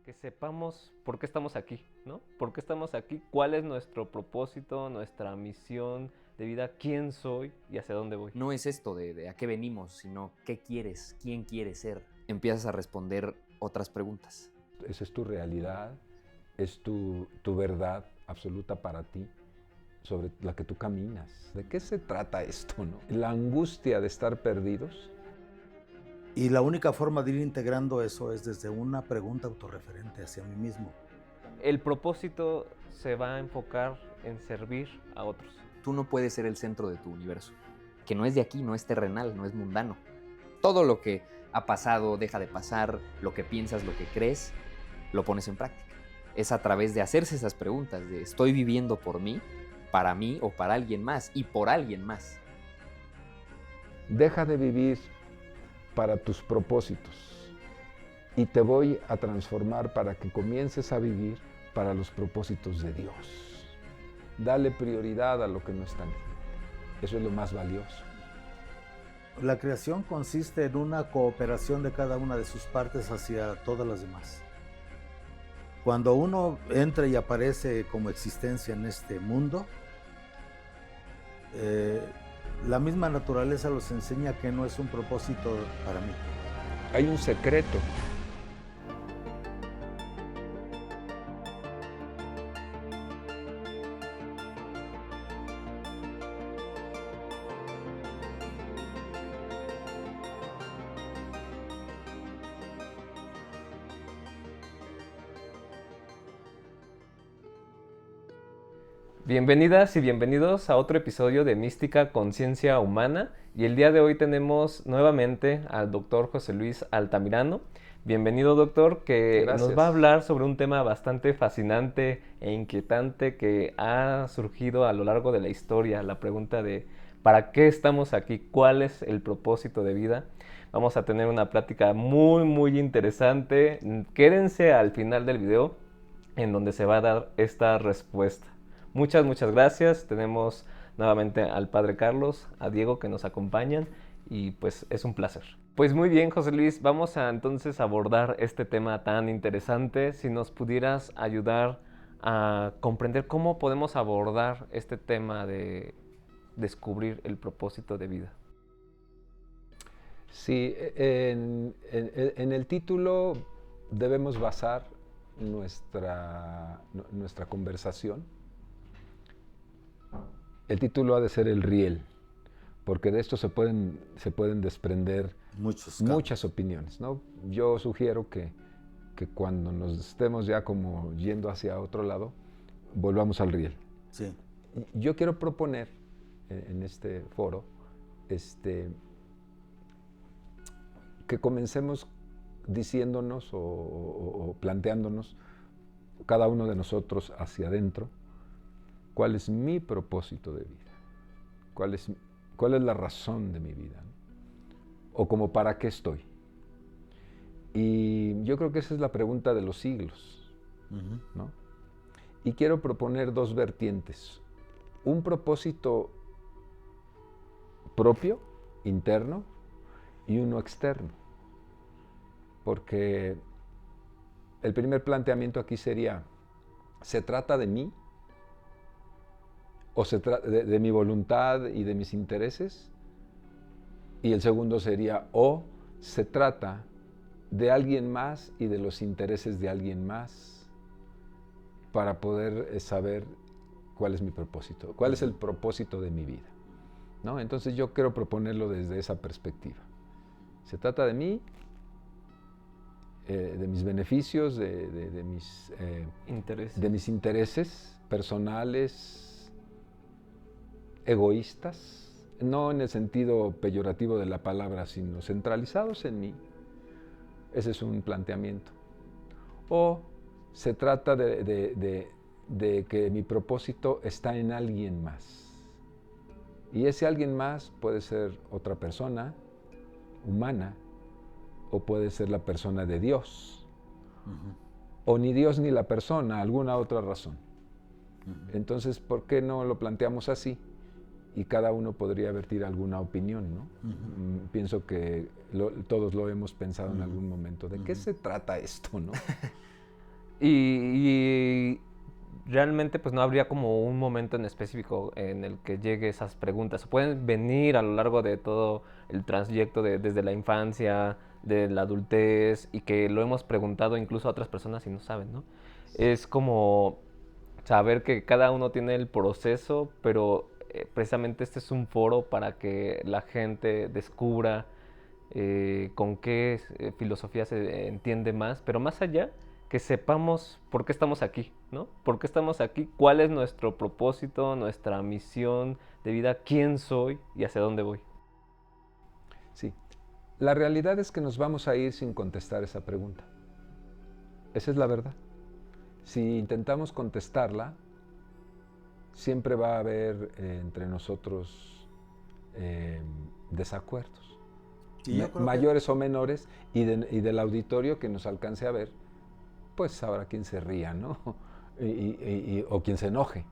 que sepamos por qué estamos aquí, ¿no? ¿Por qué estamos aquí? ¿Cuál es nuestro propósito, nuestra misión de vida? ¿Quién soy y hacia dónde voy? No es esto de a qué venimos, sino qué quieres, quién quieres ser. Empiezas a responder otras preguntas. Esa es tu realidad, es tu verdad absoluta para ti, sobre la que tú caminas. ¿De qué se trata esto, no? La angustia de estar perdidos. Y la única forma de ir integrando eso es desde una pregunta autorreferente hacia mí mismo. El propósito se va a enfocar en servir a otros. Tú no puedes ser el centro de tu universo, que no es de aquí, no es terrenal, no es mundano. Todo lo que ha pasado, deja de pasar, lo que piensas, lo que crees, lo pones en práctica. Es a través de hacerse esas preguntas de ¿estoy viviendo por mí, para mí o para alguien más y por alguien más? Deja de vivir para tus propósitos y te voy a transformar para que comiences a vivir para los propósitos de Dios. Dale prioridad a lo que no está en ti. Eso es lo más valioso. La creación consiste en una cooperación de cada una de sus partes hacia todas las demás. Cuando uno entra y aparece como existencia en este mundo, la misma naturaleza los enseña que no es un propósito para mí. Hay un secreto. Bienvenidas y bienvenidos a otro episodio de Mística Conciencia Humana, y el día de hoy tenemos nuevamente al doctor José Luis Altamirano. Bienvenido, doctor, que Gracias. nos va a hablar sobre un tema bastante fascinante e inquietante que ha surgido a lo largo de la historia, la pregunta de ¿para qué estamos aquí? ¿Cuál es el propósito de vida? Vamos a tener una plática muy interesante. Quédense al final del video en donde se va a dar esta respuesta. Muchas gracias. Tenemos nuevamente al Padre Carlos, a Diego que nos acompañan y pues es un placer. Pues muy bien, José Luis, vamos a entonces abordar este tema tan interesante. Si nos pudieras ayudar a comprender cómo podemos abordar este tema de descubrir el propósito de vida. Sí, en el título debemos basar nuestra conversación. El título ha de ser el riel, porque de esto se pueden desprender muchas opiniones, ¿no? Yo sugiero que cuando nos estemos ya como yendo hacia otro lado, volvamos al riel. Sí. Yo quiero proponer en este foro que comencemos diciéndonos o planteándonos cada uno de nosotros hacia adentro cuál es mi propósito de vida, cuál es la razón de mi vida, ¿no? O como para qué estoy. Y yo creo que esa es la pregunta de los siglos, ¿no? Y quiero proponer dos vertientes: un propósito propio, interno, y uno externo. Porque el primer planteamiento aquí sería, ¿se trata de mí? ¿O se trata de mi voluntad y de mis intereses? Y el segundo sería, ¿o se trata de alguien más y de los intereses de alguien más para poder saber cuál es mi propósito, cuál es el propósito de mi vida, ¿no? Entonces yo quiero proponerlo desde esa perspectiva. Se trata de mí, de mis beneficios, de mis intereses personales, egoístas, no en el sentido peyorativo de la palabra, sino centralizados en mí. Ese es un planteamiento. O se trata de que mi propósito está en alguien más. Y ese alguien más puede ser otra persona humana, o puede ser la persona de Dios, o ni Dios ni la persona, alguna otra razón. Entonces, ¿por qué no lo planteamos así? Y cada uno podría vertir alguna opinión, ¿no? Pienso que todos lo hemos pensado en algún momento. ¿De qué se trata esto, no? Y realmente pues no habría como un momento en específico en el que llegue esas preguntas. Pueden venir a lo largo de todo el trayecto desde la infancia, de la adultez, y que lo hemos preguntado incluso a otras personas y no saben, ¿no? Es como saber que cada uno tiene el proceso, pero precisamente este es un foro para que la gente descubra con qué filosofía se entiende más, pero más allá, que sepamos por qué estamos aquí, ¿no? ¿Por qué estamos aquí? ¿Cuál es nuestro propósito, nuestra misión de vida? ¿Quién soy y hacia dónde voy? Sí. La realidad es que nos vamos a ir sin contestar esa pregunta. Esa es la verdad. Si intentamos contestarla, siempre va a haber entre nosotros desacuerdos, mayores o menores, y del auditorio que nos alcance a ver, pues habrá quien se ría, ¿no? O quien se enoje,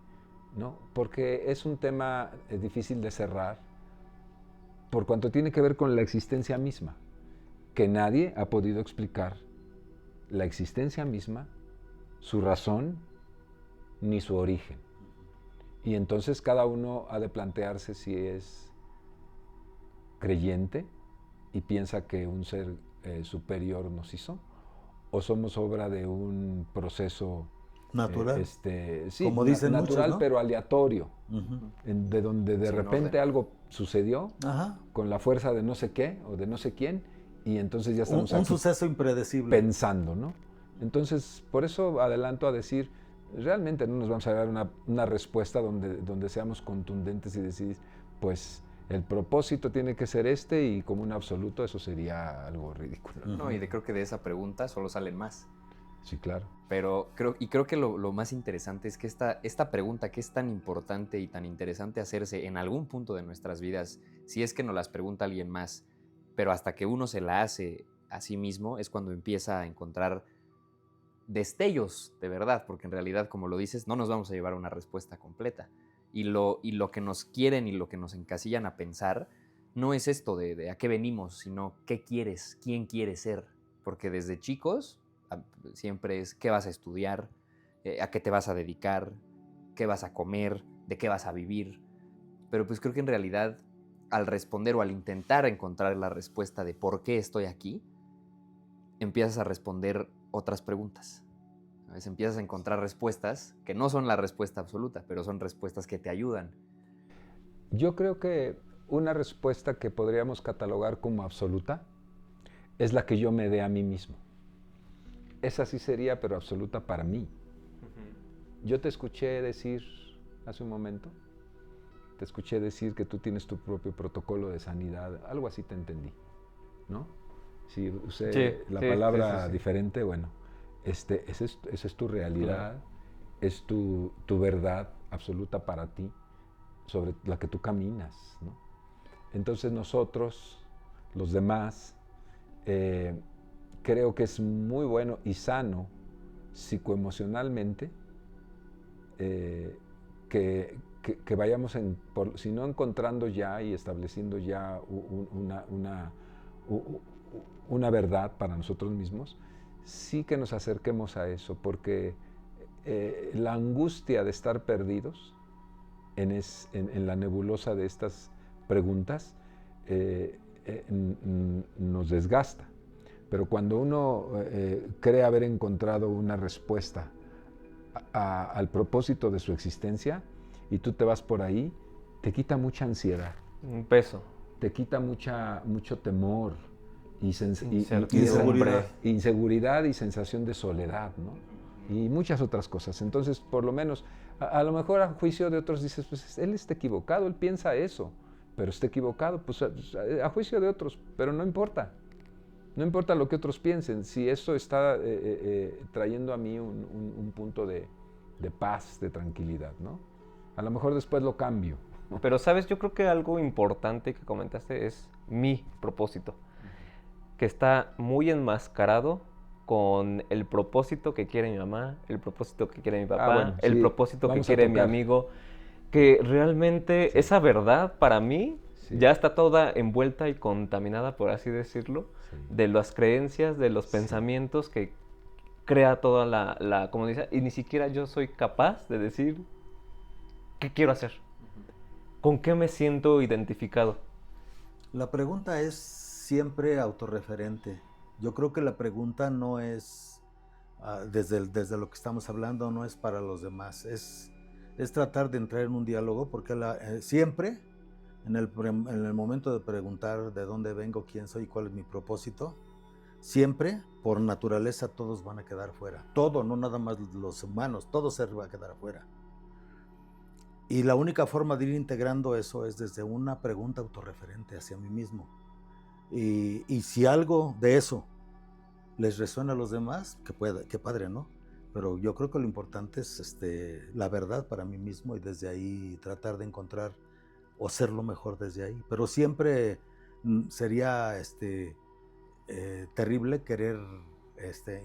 ¿no? Porque es un tema difícil de cerrar, por cuanto tiene que ver con la existencia misma, que nadie ha podido explicar la existencia misma, su razón, ni su origen. Y entonces cada uno ha de plantearse si es creyente y piensa que un ser superior nos hizo, o somos obra de un proceso natural, sí, como dicen natural, muchos, ¿no? Pero aleatorio, de donde de repente algo sucedió con la fuerza de no sé qué o de no sé quién, y entonces ya estamos un suceso impredecible pensando, ¿no? Entonces, por eso adelanto a decir, realmente no nos vamos a dar una respuesta donde seamos contundentes y decir, pues el propósito tiene que ser este, y como un absoluto eso sería algo ridículo. No, y creo que de esa pregunta solo salen más. Sí, claro. Pero creo que lo más interesante es que esta pregunta, que es tan importante y tan interesante hacerse en algún punto de nuestras vidas, si es que nos las pregunta alguien más, pero hasta que uno se la hace a sí mismo, es cuando empieza a encontrar destellos de verdad, porque en realidad, como lo dices, no nos vamos a llevar a una respuesta completa. Y lo que nos quieren y lo que nos encasillan a pensar no es esto de a qué venimos, sino qué quieres, quién quieres ser. Porque desde chicos siempre es qué vas a estudiar, a qué te vas a dedicar, qué vas a comer, de qué vas a vivir. Pero pues creo que en realidad al responder o al intentar encontrar la respuesta de por qué estoy aquí, empiezas a responder otras preguntas. A veces empiezas a encontrar respuestas que no son la respuesta absoluta, pero son respuestas que te ayudan. Yo creo que una respuesta que podríamos catalogar como absoluta es la que yo me dé a mí mismo. Esa sí sería, pero absoluta para mí. Yo te escuché decir hace un momento, te escuché decir que tú tienes tu propio protocolo de sanidad, algo así te entendí, ¿no? Si usé la palabra diferente, bueno, esa es tu realidad, claro. Es tu verdad absoluta para ti, sobre la que tú caminas, ¿no? Entonces nosotros, los demás, creo que es muy bueno y sano psicoemocionalmente que vayamos, si no encontrando ya y estableciendo ya una verdad para nosotros mismos, sí que nos acerquemos a eso, porque la angustia de estar perdidos en la nebulosa de estas preguntas nos desgasta. Pero cuando uno cree haber encontrado una respuesta al propósito de su existencia y tú te vas por ahí, te quita mucha ansiedad. Un peso. Te quita mucho temor y inseguridad y sensación de soledad, ¿no? Y muchas otras cosas. Entonces, por lo menos, a lo mejor a juicio de otros dices, pues él está equivocado, él piensa eso, pero está equivocado, pues a juicio de otros, pero no importa. No importa lo que otros piensen, si eso está trayendo a mí un punto de paz, de tranquilidad, ¿no? A lo mejor después lo cambio. Pero, ¿sabes? Yo creo que algo importante que comentaste es mi propósito, que está muy enmascarado con el propósito que quiere mi mamá, el propósito que quiere mi papá, el propósito que quiere mi amigo, que realmente esa verdad para mí ya está toda envuelta y contaminada, por así decirlo, de las creencias, de los pensamientos que crea toda la comunidad y ni siquiera yo soy capaz de decir qué quiero hacer, con qué me siento identificado. La pregunta es siempre autorreferente. Yo creo que la pregunta no es, desde lo que estamos hablando, no es para los demás. Es tratar de entrar en un diálogo, porque siempre, en el momento de preguntar de dónde vengo, quién soy, cuál es mi propósito, siempre, por naturaleza, todos van a quedar fuera. Todo, no nada más los humanos, todo ser va a quedar fuera. Y la única forma de ir integrando eso es desde una pregunta autorreferente hacia mí mismo. Y si algo de eso les resuena a los demás, qué padre, ¿no? Pero yo creo que lo importante es la verdad para mí mismo y desde ahí tratar de encontrar o ser lo mejor desde ahí. Pero siempre sería terrible querer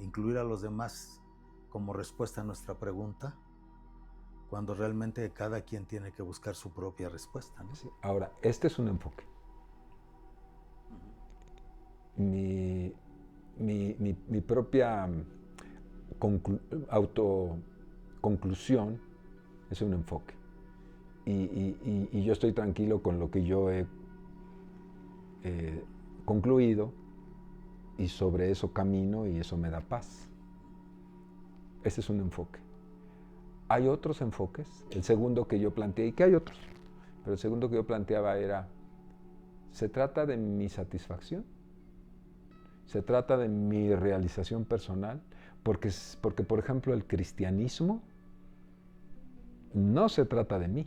incluir a los demás como respuesta a nuestra pregunta, cuando realmente cada quien tiene que buscar su propia respuesta, ¿no? Sí. Ahora, este es un enfoque. Mi propia autoconclusión es un enfoque. Y yo estoy tranquilo con lo que yo he concluido, y sobre eso camino y eso me da paz. Ese es un enfoque. Hay otros enfoques. El segundo que yo planteé, y que hay otros, pero el segundo que yo planteaba era, ¿se trata de mi satisfacción? ¿Se trata de mi realización personal? Porque, por ejemplo, el cristianismo no se trata de mí.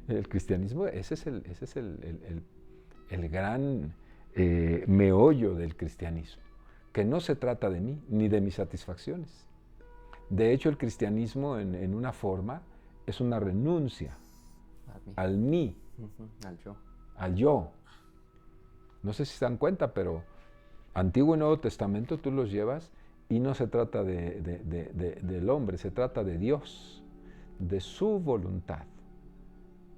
El cristianismo, ese es el gran meollo del cristianismo, que no se trata de mí, ni de mis satisfacciones. De hecho, el cristianismo, en una forma, es una renuncia al mí, al yo. No sé si se dan cuenta, pero Antiguo y Nuevo Testamento tú los llevas y no se trata del hombre, se trata de Dios, de su voluntad,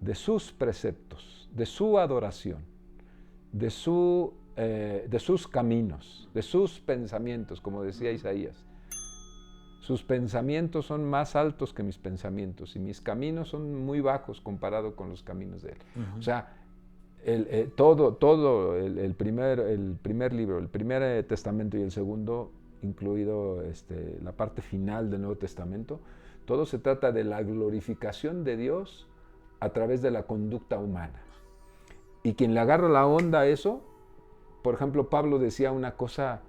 de sus preceptos, de su adoración, de sus caminos, de sus pensamientos, como decía Isaías. Sus pensamientos son más altos que mis pensamientos y mis caminos son muy bajos comparado con los caminos de Él. O sea, todo el primer libro, el primer testamento y el segundo, incluido la parte final del Nuevo Testamento, todo se trata de la glorificación de Dios a través de la conducta humana. Y quien le agarra la onda a eso, por ejemplo, Pablo decía una cosa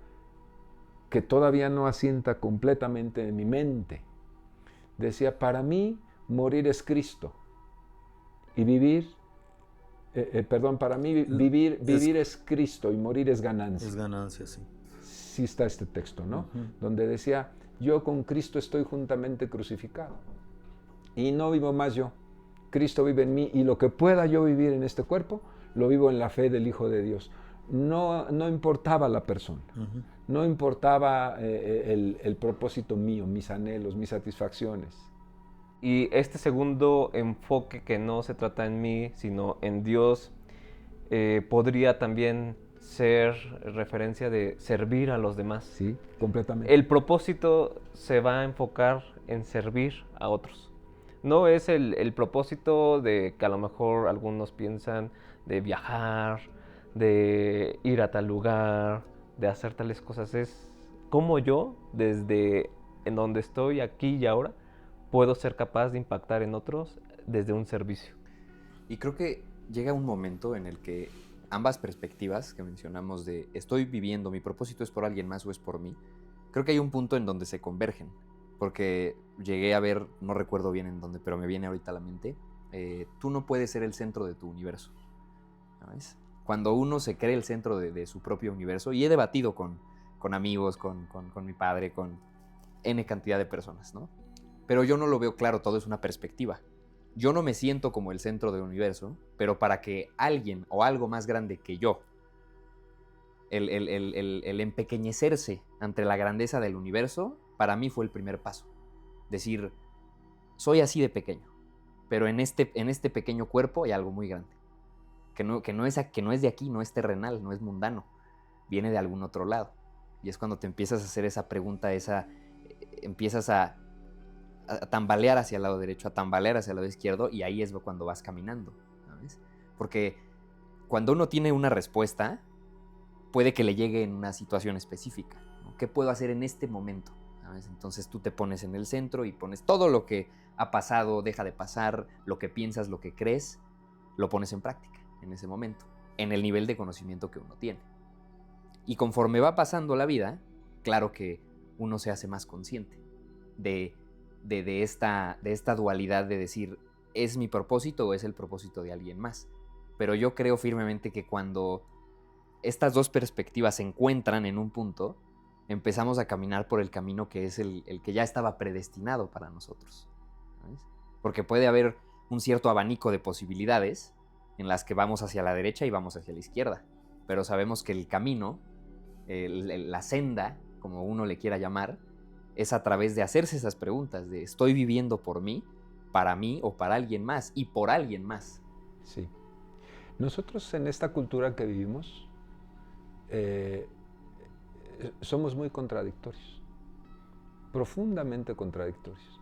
que todavía no asienta completamente en mi mente. Decía, para mí morir es Cristo y vivir, para mí vivir es Cristo y morir es ganancia. Es ganancia, sí. Sí está este texto, ¿no? Donde decía, yo con Cristo estoy juntamente crucificado y no vivo más yo. Cristo vive en mí y lo que pueda yo vivir en este cuerpo, lo vivo en la fe del Hijo de Dios. No importaba la persona, no importaba el propósito mío, mis anhelos, mis satisfacciones. Y este segundo enfoque, que no se trata en mí, sino en Dios, podría también ser referencia de servir a los demás. Sí, completamente. El propósito se va a enfocar en servir a otros. No es el propósito de que a lo mejor algunos piensan de viajar, de ir a tal lugar, de hacer tales cosas. Es como yo, desde en donde estoy aquí y ahora, puedo ser capaz de impactar en otros desde un servicio. Y creo que llega un momento en el que ambas perspectivas que mencionamos de estoy viviendo, mi propósito es por alguien más o es por mí, creo que hay un punto en donde se convergen. Porque llegué a ver, no recuerdo bien en dónde, pero me viene ahorita a la mente, tú no puedes ser el centro de tu universo, ¿sabes? Cuando uno se cree el centro de su propio universo, y he debatido con amigos, con mi padre, con N cantidad de personas, ¿no? Pero yo no lo veo claro, todo es una perspectiva. Yo no me siento como el centro del universo, pero para que alguien o algo más grande que yo, el empequeñecerse ante la grandeza del universo, para mí fue el primer paso. Decir, soy así de pequeño, pero en este pequeño cuerpo hay algo muy grande. Que no es de aquí, no es terrenal, no es mundano. Viene de algún otro lado. Y es cuando te empiezas a hacer esa pregunta, empiezas a tambalear hacia el lado derecho, a tambalear hacia el lado izquierdo, y ahí es cuando vas caminando, ¿sabes? Porque cuando uno tiene una respuesta, puede que le llegue en una situación específica, ¿no? ¿Qué puedo hacer en este momento? ¿Sabes? Entonces tú te pones en el centro y pones todo lo que ha pasado, deja de pasar, lo que piensas, lo que crees, lo pones en práctica en ese momento, en el nivel de conocimiento que uno tiene. Y conforme va pasando la vida, claro que uno se hace más consciente de esta dualidad de decir, ¿es mi propósito o es el propósito de alguien más? Pero yo creo firmemente que cuando estas dos perspectivas se encuentran en un punto, empezamos a caminar por el camino que es el que ya estaba predestinado para nosotros, ¿sabes? Porque puede haber un cierto abanico de posibilidades en las que vamos hacia la derecha y vamos hacia la izquierda, pero sabemos que el camino, la senda, como uno le quiera llamar, es a través de hacerse esas preguntas de ¿estoy viviendo por mí, para mí o para alguien más y por alguien más? Sí. Nosotros en esta cultura que vivimos somos muy contradictorios, profundamente contradictorios.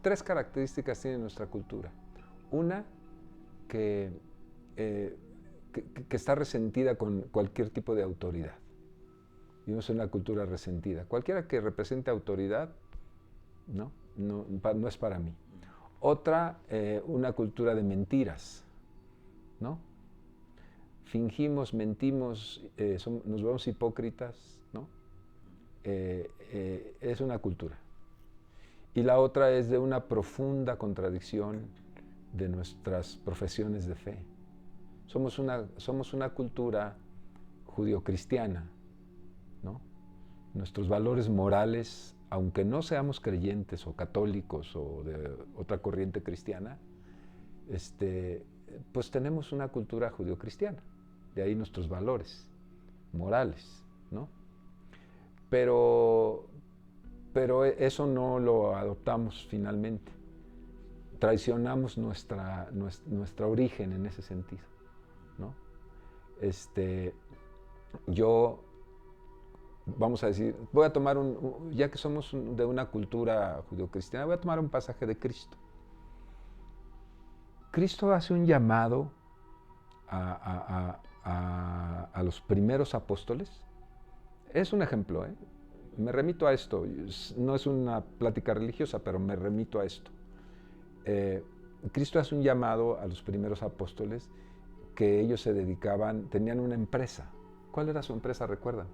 Tres características tiene nuestra cultura. Una, que está resentida con cualquier tipo de autoridad. Vivimos en una cultura resentida. Cualquiera que represente autoridad, no es para mí. Otra, una cultura de mentiras, ¿no? Fingimos, mentimos, nos vemos hipócritas, ¿no? Es una cultura. Y la otra es de una profunda contradicción de nuestras profesiones de fe. Somos una cultura judio-cristiana, ¿no? Nuestros valores morales, aunque no seamos creyentes o católicos o de otra corriente cristiana, pues tenemos una cultura judio-cristiana. De ahí nuestros valores morales, ¿no? Pero eso no lo adoptamos finalmente. Traicionamos nuestra origen en ese sentido, ¿no? Yo, vamos a decir, voy a tomar ya que somos de una cultura judeocristiana, voy a tomar un pasaje de Cristo. Cristo hace un llamado a los primeros apóstoles. Es un ejemplo, ¿eh? Me remito a esto. No es una plática religiosa, pero me remito a esto. Cristo hace un llamado a los primeros apóstoles que ellos tenían una empresa. ¿Cuál era su empresa, recuerdan?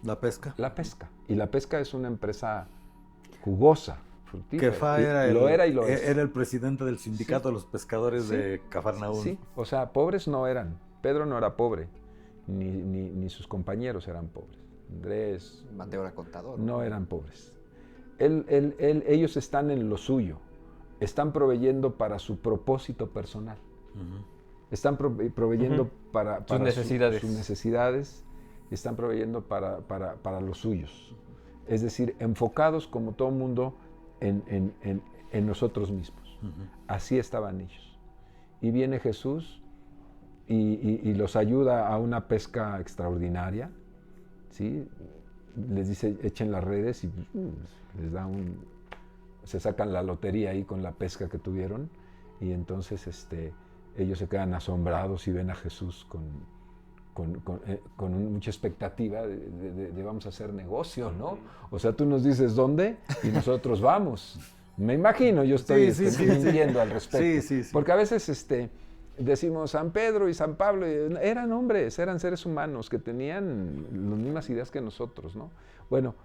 La pesca. La pesca. Y la pesca es una empresa jugosa, fructífera. Kefa era y lo es. Era el presidente del sindicato de los pescadores de Cafarnaúm. Sí, o sea, pobres no eran. Pedro no era pobre, ni sus compañeros eran pobres. Andrés, Mateo era contador. No eran pobres. Ellos están en lo suyo, están proveyendo para su propósito personal. Están proveyendo para sus necesidades, están proveyendo para los suyos. Es decir, enfocados como todo mundo en nosotros mismos. Así estaban ellos. Y viene Jesús y los ayuda a una pesca extraordinaria, ¿sí? Les dice, echen las redes y les da se sacan la lotería ahí con la pesca que tuvieron, y entonces ellos se quedan asombrados y ven a Jesús con mucha expectativa de vamos a hacer negocio, ¿no? O sea, tú nos dices dónde y nosotros vamos. Me imagino, yo estoy mintiendo al respecto. Sí. Porque a veces decimos San Pedro y San Pablo, eran hombres, eran seres humanos que tenían las mismas ideas que nosotros, ¿no? Bueno,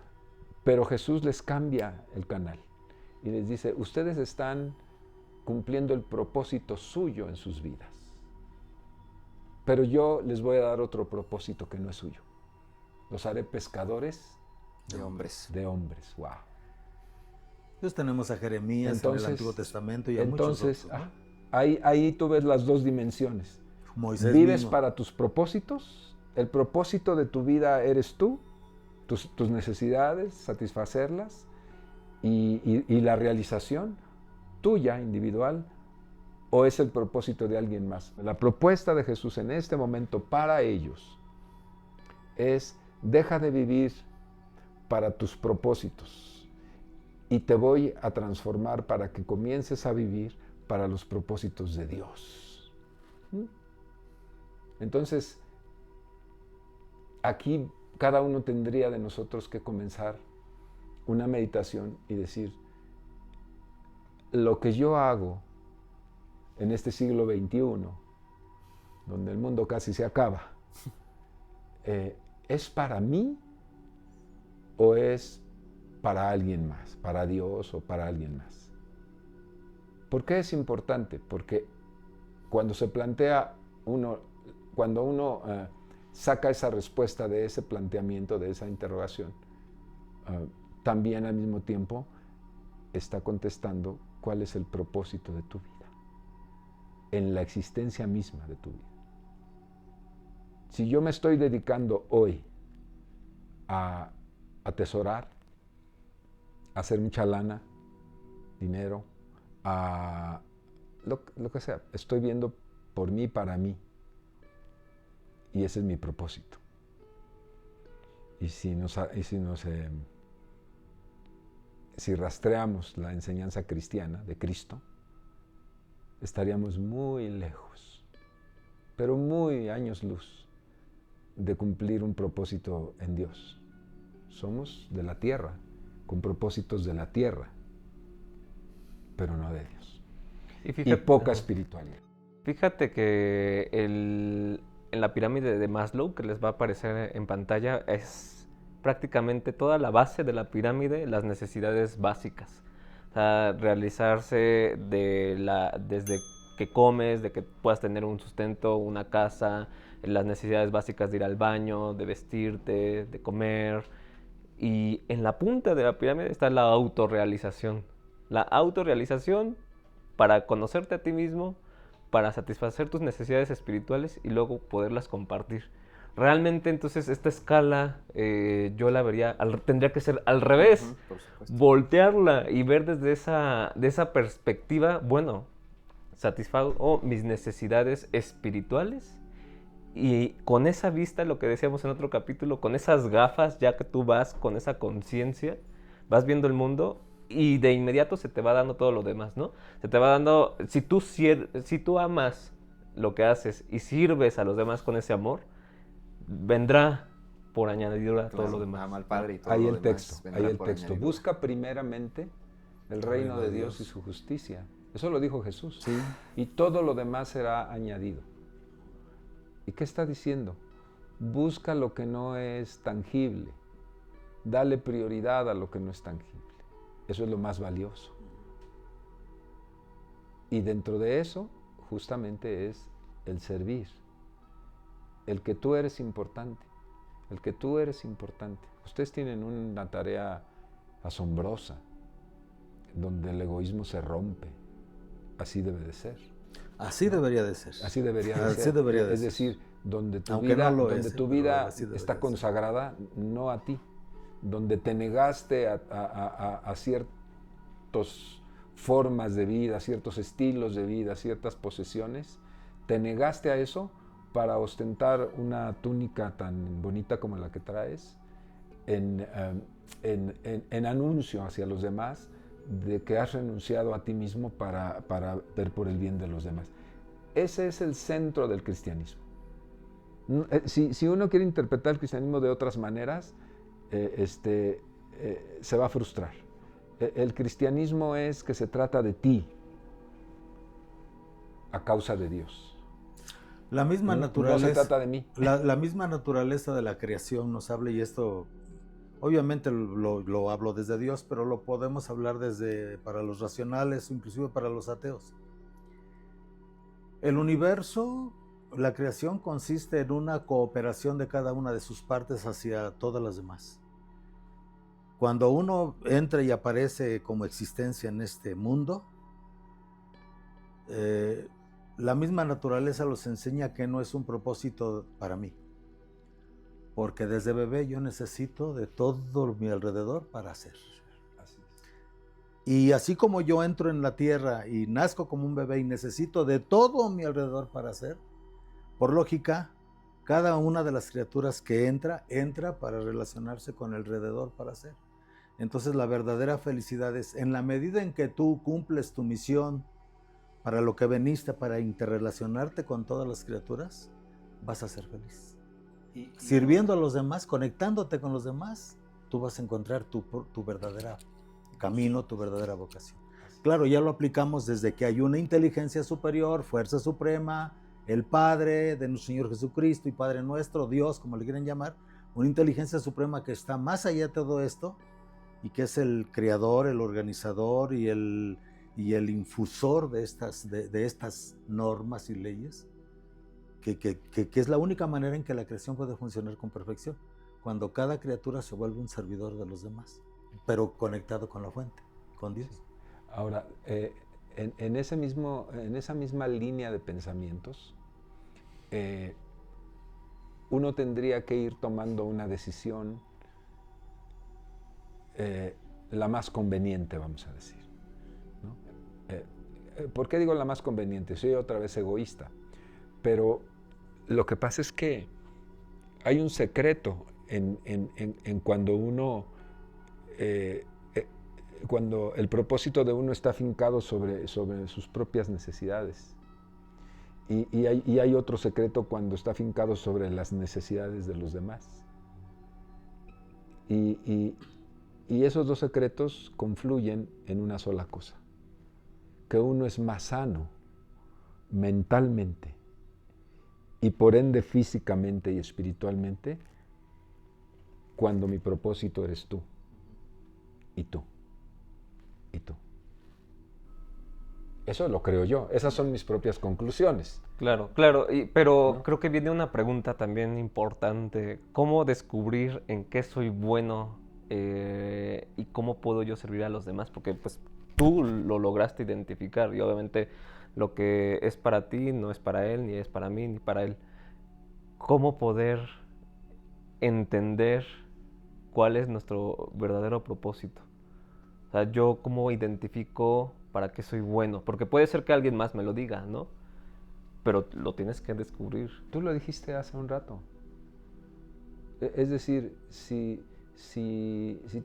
pero Jesús les cambia el canal y les dice, ustedes están cumpliendo el propósito suyo en sus vidas, pero yo les voy a dar otro propósito que no es suyo. Los haré pescadores de hombres. De hombres, wow. Entonces tenemos a Jeremías en el Antiguo Testamento y a muchos otros, ¿no? Ahí tú ves las dos dimensiones. Moisés Vives mismo. para tus propósitos, el propósito de tu vida eres tú, tus necesidades, satisfacerlas, y la realización tuya, individual, o es el propósito de alguien más. La propuesta de Jesús en este momento para ellos es deja de vivir para tus propósitos y te voy a transformar para que comiences a vivir para los propósitos de Dios. Entonces, aquí cada uno tendría de nosotros que comenzar una meditación y decir, lo que yo hago en este siglo XXI, donde el mundo casi se acaba, ¿es para mí o es para alguien más, para Dios o para alguien más? ¿Por qué es importante? Porque cuando se plantea cuando uno saca esa respuesta de ese planteamiento, de esa interrogación, también al mismo tiempo está contestando cuál es el propósito de tu vida, en la existencia misma de tu vida. Si yo me estoy dedicando hoy a atesorar, a hacer mucha lana, dinero, a lo que sea, estoy viendo por mí, para mí, y ese es mi propósito. Y si rastreamos la enseñanza cristiana de Cristo, estaríamos muy lejos, pero muy años luz, de cumplir un propósito en Dios. Somos de la tierra, con propósitos de la tierra, pero no de Dios. Y poca espiritualidad. Fíjate que en la pirámide de Maslow, que les va a aparecer en pantalla, es prácticamente toda la base de la pirámide, las necesidades básicas. O sea, realizarse desde que comes, de que puedas tener un sustento, una casa, las necesidades básicas de ir al baño, de vestirte, de comer. Y en la punta de la pirámide está la autorrealización. La autorrealización para conocerte a ti mismo, para satisfacer tus necesidades espirituales y luego poderlas compartir. Realmente entonces esta escala yo la vería, tendría que ser al revés, voltearla y ver desde esa perspectiva, bueno, satisfago mis necesidades espirituales y con esa vista, lo que decíamos en otro capítulo, con esas gafas, ya que tú vas con esa conciencia, vas viendo el mundo y de inmediato se te va dando todo lo demás, ¿no? Se te va dando, si tú amas lo que haces y sirves a los demás con ese amor, vendrá por añadidura todo lo demás. Ama al Padre y todo ahí lo el demás texto, vendrá ahí el por texto. añadidura. Busca primeramente el reino de Dios y su justicia. Eso lo dijo Jesús. Sí. Y todo lo demás será añadido. ¿Y qué está diciendo? Busca lo que no es tangible. Dale prioridad a lo que no es tangible. Eso es lo más valioso. Y dentro de eso, justamente es el servir. El que tú eres importante. El que tú eres importante. Ustedes tienen una tarea asombrosa, donde el egoísmo se rompe. Así debe de ser. Así debería de ser. Así debería de Así ser. debería de es ser. decir, donde tu Aunque vida, no lo donde es, tu pero vida así debería está de ser. consagrada no a ti, donde te negaste a ciertas formas de vida, ciertos estilos de vida, ciertas posesiones, te negaste a eso para ostentar una túnica tan bonita como la que traes, en anuncio hacia los demás de que has renunciado a ti mismo para ver por el bien de los demás. Ese es el centro del cristianismo. Si uno quiere interpretar el cristianismo de otras maneras, se va a frustrar. El cristianismo es que se trata de ti a causa de Dios. La misma naturaleza, no se trata de mí. La misma naturaleza de la creación nos habla, y esto obviamente lo hablo desde Dios, pero lo podemos hablar para los racionales, inclusive para los ateos. El universo, la creación, consiste en una cooperación de cada una de sus partes hacia todas las demás. Cuando uno entra y aparece como existencia en este mundo, la misma naturaleza los enseña que no es un propósito para mí. Porque desde bebé yo necesito de todo mi alrededor para hacer. Y así como yo entro en la tierra y nazco como un bebé y necesito de todo mi alrededor para hacer, por lógica, Cada una de las criaturas que entra para relacionarse con el alrededor para ser. Entonces la verdadera felicidad es en la medida en que tú cumples tu misión para lo que veniste, para interrelacionarte con todas las criaturas, vas a ser feliz. Sirviendo a los demás, conectándote con los demás, tú vas a encontrar tu verdadera camino, tu verdadera vocación. Claro, ya lo aplicamos desde que hay una inteligencia superior, fuerza suprema, el Padre de nuestro Señor Jesucristo y Padre nuestro, Dios, como le quieren llamar, una inteligencia suprema que está más allá de todo esto y que es el creador, el organizador y el infusor de estas normas y leyes, que es la única manera en que la creación puede funcionar con perfección, cuando cada criatura se vuelve un servidor de los demás, pero conectado con la fuente, con Dios. Ahora, en esa misma línea de pensamientos, uno tendría que ir tomando una decisión la más conveniente, vamos a decir, ¿no? ¿Por qué digo la más conveniente? Soy otra vez egoísta, pero lo que pasa es que hay un secreto en cuando uno, cuando el propósito de uno está afincado sobre sus propias necesidades. Y hay otro secreto cuando está afincado sobre las necesidades de los demás. Y esos dos secretos confluyen en una sola cosa, que uno es más sano mentalmente y por ende físicamente y espiritualmente cuando mi propósito eres tú y tú y tú. Eso lo creo yo, esas son mis propias conclusiones. Claro, claro, pero ¿No? creo que viene una pregunta también importante. ¿Cómo descubrir en qué soy bueno y cómo puedo yo servir a los demás? Porque pues tú lo lograste identificar y obviamente lo que es para ti no es para él, ni es para mí, ni para él. ¿Cómo poder entender cuál es nuestro verdadero propósito? O sea, yo cómo identifico para qué soy bueno, porque puede ser que alguien más me lo diga, ¿no? Pero lo tienes que descubrir. Tú lo dijiste hace un rato. Es decir, si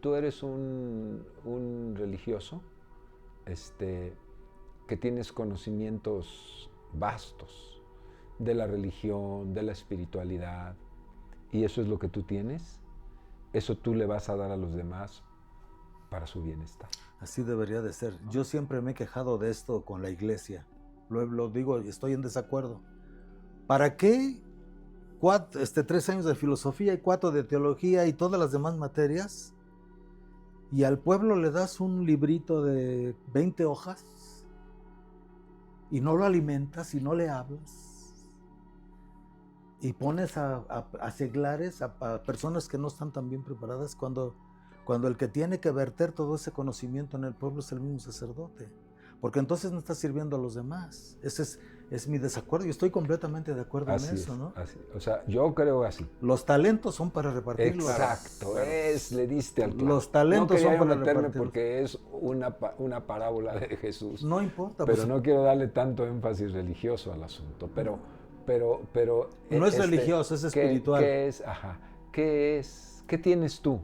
tú eres un religioso, que tienes conocimientos vastos de la religión, de la espiritualidad, y eso es lo que tú tienes, eso tú le vas a dar a los demás para su bienestar. Así debería de ser. Yo siempre me he quejado de esto con la iglesia. Lo digo y estoy en desacuerdo. ¿Para qué 3 años de filosofía y 4 de teología y todas las demás materias? Y al pueblo le das un librito de 20 hojas y no lo alimentas y no le hablas. Y pones a seglares, a personas que no están tan bien preparadas cuando el que tiene que verter todo ese conocimiento en el pueblo es el mismo sacerdote. Porque entonces no está sirviendo a los demás. Ese es mi desacuerdo. Yo estoy completamente de acuerdo en eso, ¿no? Así. O sea, yo creo así. Los talentos son para repartirlos. Exacto, le diste al clavo. Los talentos son para repartirlos. Porque es una parábola de Jesús. No importa. Pero no quiero darle tanto énfasis religioso al asunto. Pero no es religioso, es espiritual. ¿Qué tienes tú?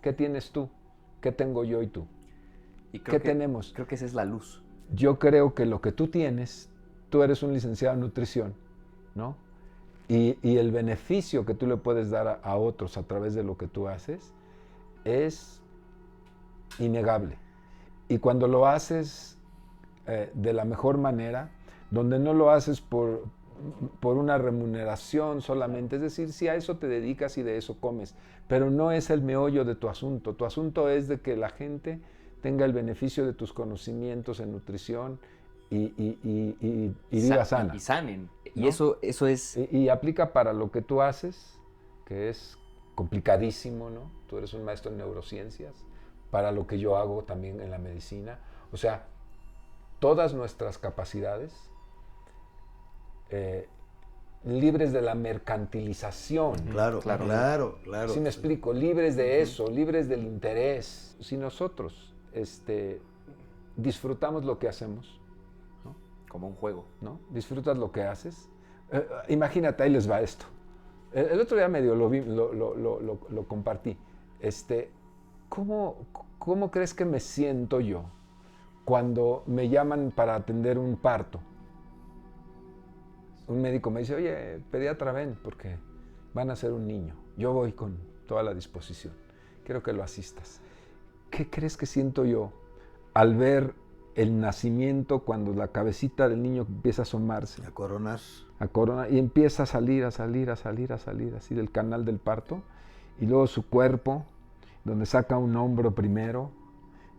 ¿Qué tienes tú? ¿Qué tengo yo y tú? ¿Qué tenemos? Creo que esa es la luz. Yo creo que lo que tú tienes, tú eres un licenciado en nutrición, ¿no? Y el beneficio que tú le puedes dar a otros a través de lo que tú haces es innegable. Y cuando lo haces de la mejor manera, donde no lo haces por una remuneración solamente, es decir, si a eso te dedicas y de eso comes, pero no es el meollo de tu asunto. Tu asunto es de que la gente tenga el beneficio de tus conocimientos en nutrición y viva sana. Y sanen. ¿No? Y eso es... Y aplica para lo que tú haces, que es complicadísimo, ¿no? Tú eres un maestro en neurociencias, para lo que yo hago también en la medicina. O sea, todas nuestras capacidades libres de la mercantilización. Claro. ¿Sí me explico? Libres de eso, libres del interés. Si nosotros disfrutamos lo que hacemos, ¿no? Como un juego. ¿No? Disfrutas lo que haces. Imagínate, ahí les va esto. El otro día medio lo vi, lo compartí. ¿Cómo crees que me siento yo cuando me llaman para atender un parto? Un médico me dice, oye, pediatra, ven, porque van a ser un niño. Yo voy con toda la disposición. Quiero que lo asistas. ¿Qué crees que siento yo al ver el nacimiento, cuando la cabecita del niño empieza a asomarse? A coronar. A coronar, y empieza a salir, así del canal del parto, y luego su cuerpo, donde saca un hombro primero,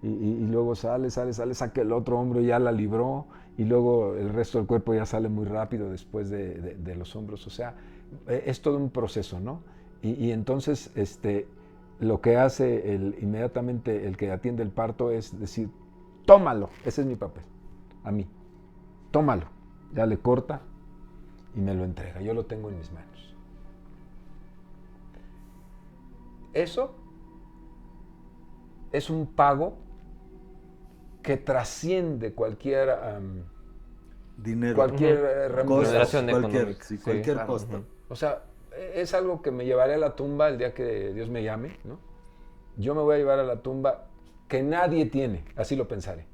y luego sale, saca el otro hombro y ya la libró, y luego el resto del cuerpo ya sale muy rápido después de los hombros. O sea, es todo un proceso, ¿no? Y entonces lo que hace inmediatamente el que atiende el parto es decir, tómalo, ese es mi papel, a mí, tómalo. Ya le corta y me lo entrega, yo lo tengo en mis manos. Eso es un pago que trasciende cualquier dinero, cualquier remuneración cualquier, económica. sí, cualquier Claro. costo. O sea, es algo que me llevaré a la tumba el día que Dios me llame, ¿no? Yo me voy a llevar a la tumba que nadie tiene, así lo pensaré.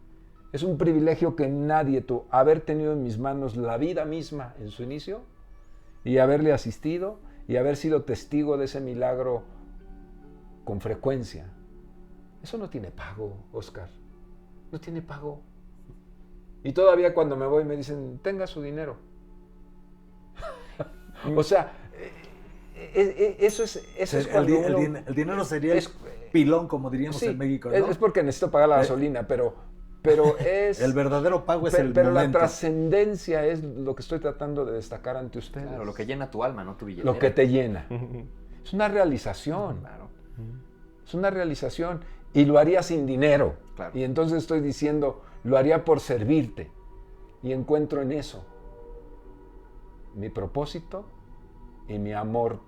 Es un privilegio que nadie tuvo, haber tenido en mis manos la vida misma en su inicio y haberle asistido y haber sido testigo de ese milagro con frecuencia. Eso no tiene pago, Oscar. No tiene pago. Y todavía cuando me voy me dicen, tenga su dinero. O sea, eso es cuando el dinero sería el pilón, como diríamos sí, en México, ¿no? Es porque necesito pagar la gasolina, pero es... El verdadero pago es el Pero momento. la trascendencia es lo que estoy tratando de destacar ante ustedes. Claro, lo que llena tu alma, no tu billetera. Lo que te llena. Es una realización. Claro. Es una realización. Y lo haría sin dinero. Claro. Y entonces estoy diciendo, lo haría por servirte. Y encuentro en eso mi propósito y mi amor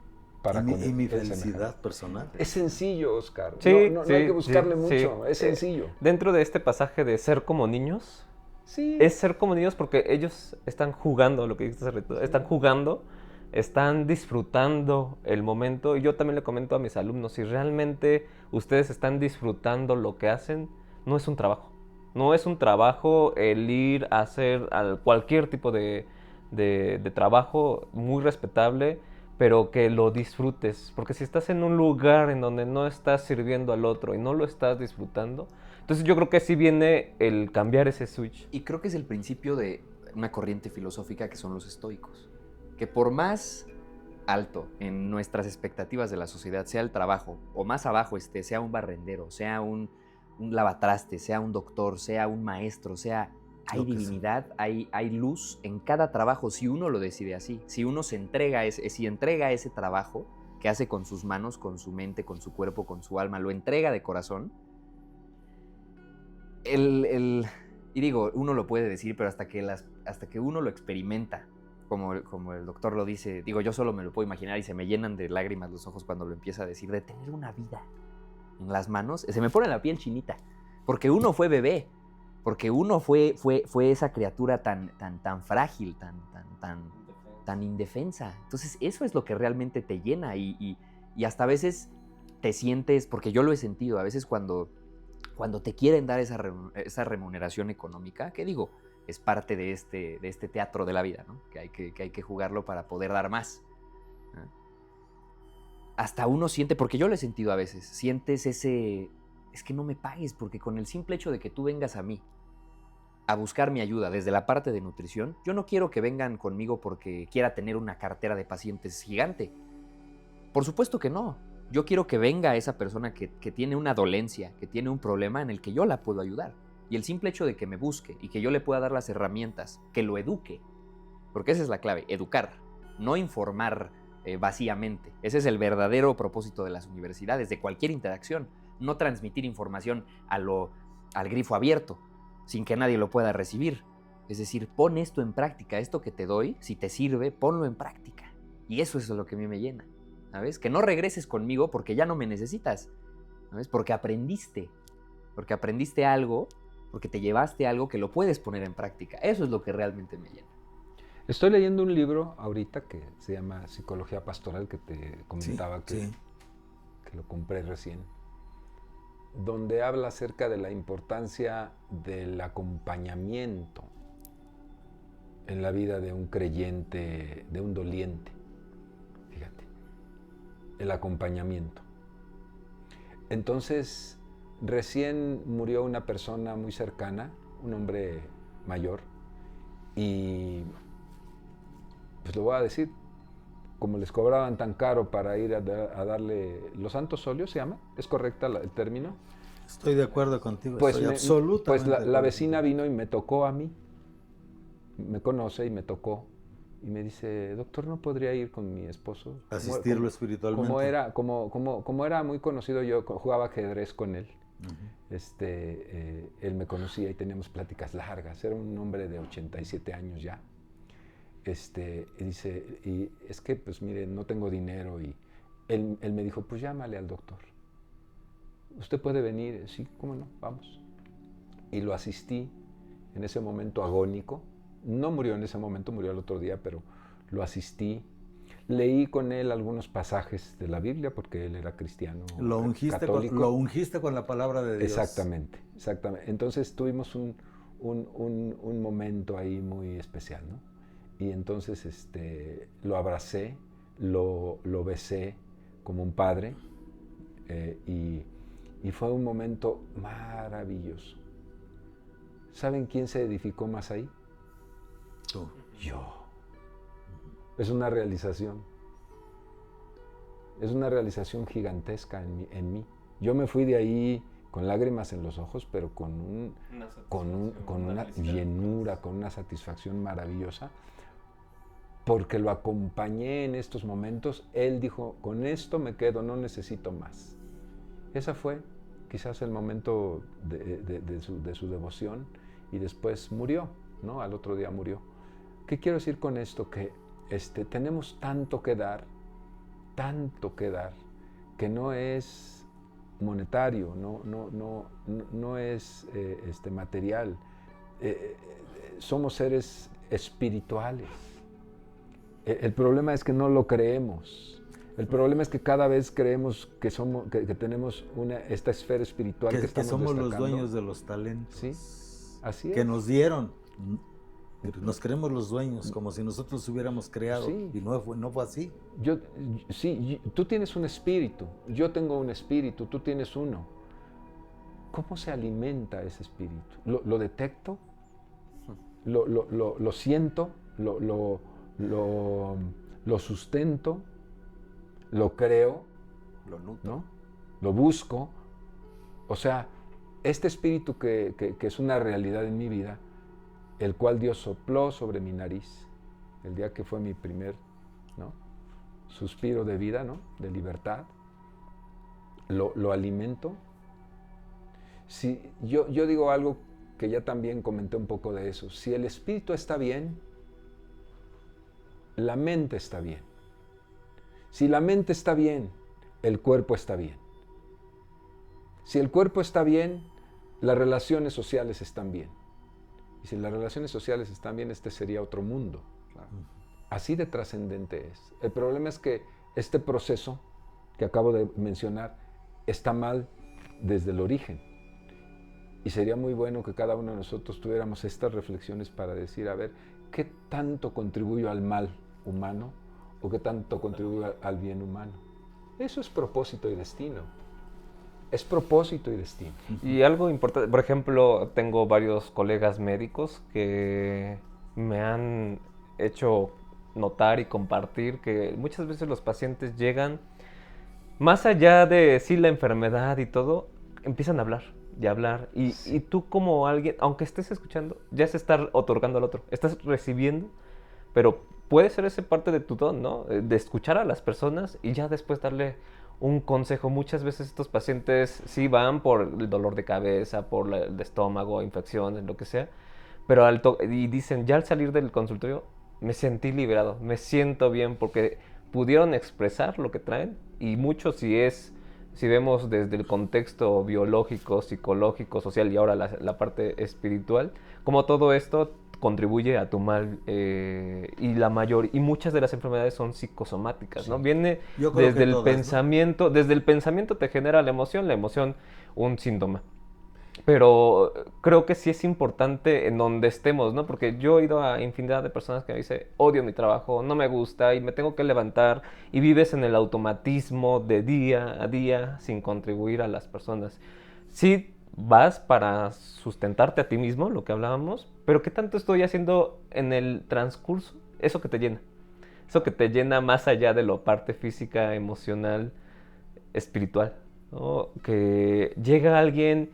para con y mi el felicidad semejante. personal. Es sencillo, Oscar. Sí, no sí, hay que buscarle sí, mucho. sí. Es sencillo. Dentro de este pasaje de ser como niños, Sí. es ser como niños porque ellos están jugando, lo que dijiste hace rato, están jugando, están disfrutando el momento. Y yo también le comento a mis alumnos, si realmente ustedes están disfrutando lo que hacen, no es un trabajo. No es un trabajo el ir a hacer cualquier tipo de trabajo muy respetable, pero que lo disfrutes. Porque si estás en un lugar en donde no estás sirviendo al otro y no lo estás disfrutando, entonces yo creo que sí viene el cambiar ese switch. Y creo que es el principio de una corriente filosófica que son los estoicos. Que por más alto en nuestras expectativas de la sociedad sea el trabajo, o más abajo sea un barrendero, sea un lavatraste, sea un doctor, sea un maestro, sea... Hay divinidad, hay luz en cada trabajo, si uno lo decide así. Si uno se entrega, si entrega ese trabajo que hace con sus manos, con su mente, con su cuerpo, con su alma, lo entrega de corazón. Y digo, uno lo puede decir, pero hasta que uno lo experimenta, como el doctor lo dice, digo, yo solo me lo puedo imaginar y se me llenan de lágrimas los ojos cuando lo empieza a decir, de tener una vida en las manos, se me pone la piel chinita, porque uno fue bebé. Porque uno fue esa criatura tan frágil, tan indefensa. Entonces eso es lo que realmente te llena y hasta a veces te sientes, porque yo lo he sentido, a veces cuando te quieren dar esa remuneración económica, que digo, es parte de este teatro de la vida, ¿no? Que hay que jugarlo para poder dar más. Hasta uno siente, porque yo lo he sentido a veces, sientes ese... Es que no me pagues, porque con el simple hecho de que tú vengas a mí a buscar mi ayuda desde la parte de nutrición, yo no quiero que vengan conmigo porque quiera tener una cartera de pacientes gigante. Por supuesto que no. Yo quiero que venga esa persona que tiene una dolencia, que tiene un problema en el que yo la puedo ayudar. Y el simple hecho de que me busque y que yo le pueda dar las herramientas, que lo eduque, porque esa es la clave, educar, no informar vacíamente. Ese es el verdadero propósito de las universidades, de cualquier interacción. No transmitir información al grifo abierto, sin que nadie lo pueda recibir. Es decir, pon esto en práctica, esto que te doy, si te sirve, ponlo en práctica. Y eso es lo que a mí me llena, ¿sabes? Que no regreses conmigo porque ya no me necesitas, ¿sabes? Porque aprendiste algo, porque te llevaste algo que lo puedes poner en práctica. Eso es lo que realmente me llena. Estoy leyendo un libro ahorita que se llama Psicología Pastoral, que te comentaba que lo compré recién, donde habla acerca de la importancia del acompañamiento en la vida de un creyente, de un doliente. Fíjate, el acompañamiento. Entonces, recién murió una persona muy cercana, un hombre mayor, y pues lo voy a decir, como les cobraban tan caro para ir a darle los santos óleos, ¿se llama? ¿Es correcta el término? Estoy de acuerdo contigo, Pues estoy absolutamente pues de la acuerdo vecina contigo. vino y me tocó a mí, me conoce y me tocó, y me dice, doctor, ¿no podría ir con mi esposo? Asistirlo espiritualmente. Como era muy conocido, yo jugaba ajedrez con él. Ujú. Él me conocía y teníamos pláticas largas. Era un hombre de 87 años ya. Y dice, y es que, pues mire, no tengo dinero. Y él me dijo, pues llámale al doctor. ¿Usted puede venir? Sí, cómo no, vamos. Y lo asistí en ese momento agónico. No murió en ese momento, murió al otro día, pero lo asistí. Leí con él algunos pasajes de la Biblia, porque él era cristiano católico. Lo ungiste con la palabra de Dios. Exactamente, exactamente. Entonces tuvimos un momento ahí muy especial, ¿no? Y entonces lo abracé, lo besé como un padre, y fue un momento maravilloso. ¿Saben quién se edificó más ahí? Tú. Yo. Es una realización. Es una realización gigantesca en mí. Yo me fui de ahí con lágrimas en los ojos, pero con una llenura, con una satisfacción maravillosa, porque lo acompañé en estos momentos. Él dijo, con esto me quedo, no necesito más. Ese fue quizás el momento de su devoción, y después murió, ¿no? Al otro día murió. ¿Qué quiero decir con esto? Que tenemos tanto que dar, que no es monetario, no es material. Somos seres espirituales. El problema es que no lo creemos. El problema es que cada vez creemos que tenemos esta esfera espiritual que estamos somos destacando. Los dueños de los talentos. Sí, así es. Que nos dieron. Nos creemos los dueños, como si nosotros hubiéramos creado, sí. Y no fue así. Tú tienes un espíritu, yo tengo un espíritu, tú tienes uno. ¿Cómo se alimenta ese espíritu? ¿Lo detecto? ¿Lo siento? ¿Lo sustento? ¿Lo creo? Lo nutro. ¿No? ¿Lo busco? O sea, este espíritu que es una realidad en mi vida, el cual Dios sopló sobre mi nariz el día que fue mi primer, ¿no?, suspiro de vida, ¿no?, de libertad, lo alimento. Si, yo digo algo que ya también comenté un poco de eso. Si el espíritu está bien, la mente está bien. Si la mente está bien, el cuerpo está bien. Si el cuerpo está bien, las relaciones sociales están bien. Y si las relaciones sociales están bien, este sería otro mundo. Claro. Así de trascendente es. El problema es que este proceso que acabo de mencionar está mal desde el origen. Y sería muy bueno que cada uno de nosotros tuviéramos estas reflexiones para decir, a ver, ¿qué tanto contribuyo al mal humano o qué tanto contribuyo al bien humano? Eso es propósito y destino. Es propósito y destino. Y algo importante, por ejemplo, tengo varios colegas médicos que me han hecho notar y compartir que muchas veces los pacientes llegan, más allá de sí la enfermedad y todo, empiezan a hablar y hablar. Y tú como alguien, aunque estés escuchando, ya se está otorgando al otro, estás recibiendo, pero puede ser ese parte de tu don, ¿no? De escuchar a las personas y ya después darle un consejo. Muchas veces estos pacientes sí van por el dolor de cabeza, por el estómago, infecciones, lo que sea, pero y dicen, ya al salir del consultorio me sentí liberado, me siento bien porque pudieron expresar lo que traen. Y mucho si vemos desde el contexto biológico, psicológico, social y ahora la parte espiritual, como todo esto contribuye a tu mal, y muchas de las enfermedades son psicosomáticas, ¿no? Sí. Viene Yo creo desde que el todas, ¿no? pensamiento, desde el pensamiento te genera la emoción un síntoma. Pero creo que sí es importante en donde estemos, ¿no? Porque yo he ido a infinidad de personas que me dicen, odio mi trabajo, no me gusta y me tengo que levantar, y vives en el automatismo de día a día sin contribuir a las personas. Sí vas para sustentarte a ti mismo, lo que hablábamos, pero ¿qué tanto estoy haciendo en el transcurso? Eso que te llena. Eso que te llena más allá de lo parte física, emocional, espiritual, ¿no? Que llega alguien